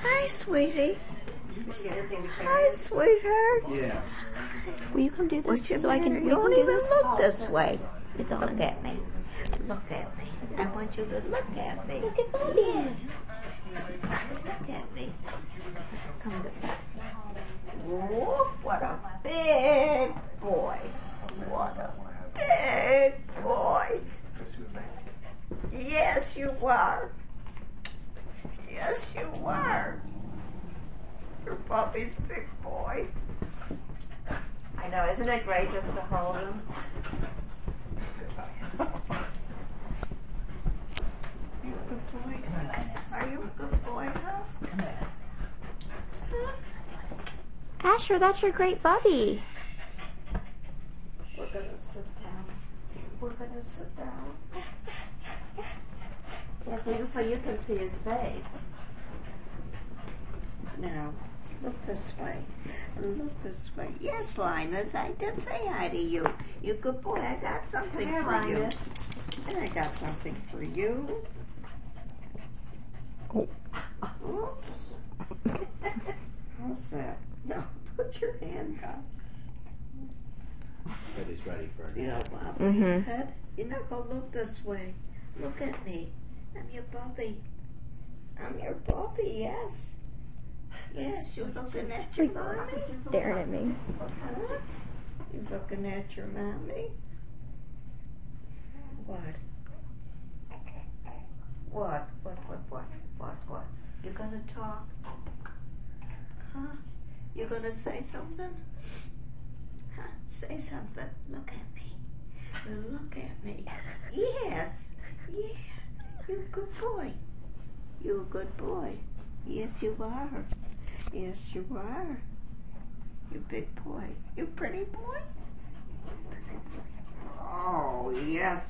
Hi, sweetie. Hi, sweetheart. Yeah. Will you come do this so I can? You We don't can do even this. look this way. It's on. Look at me. Look at me. I want you to look at me. Look at Bobby. Yes. Look at me. Come to. Whoop, what a big boy. What a big boy. Yes, you are. Yes, you are. Your puppy's big boy. I know, isn't it great just to hold him? You a good boy? Are you a good boy, huh? Asher, that's your great Bubby. We're gonna sit down. We're gonna sit down. Yes, even so you can see his face. Now, look this way. Look this way. Yes, Linus, I did say hi to you. You good boy. I got something Come here, for you. Linus. And I got something for you. Oh. Oops. How's that? No, put your hand up. But he's ready for it. You know, Bob. Head. You're not gonna look this way. Look at me. I'm your puppy. I'm your puppy, yes. Yes, you're looking at your mommy. Staring at me. Huh? You looking at your mommy? What? What? What? You gonna talk? Huh? You gonna say something? Huh? Say something. Look at me. Look at me. Yes. Yeah. You're a good boy. You're a good boy. Yes, you are. Yes, you are. You big boy. You pretty boy. Oh, yes.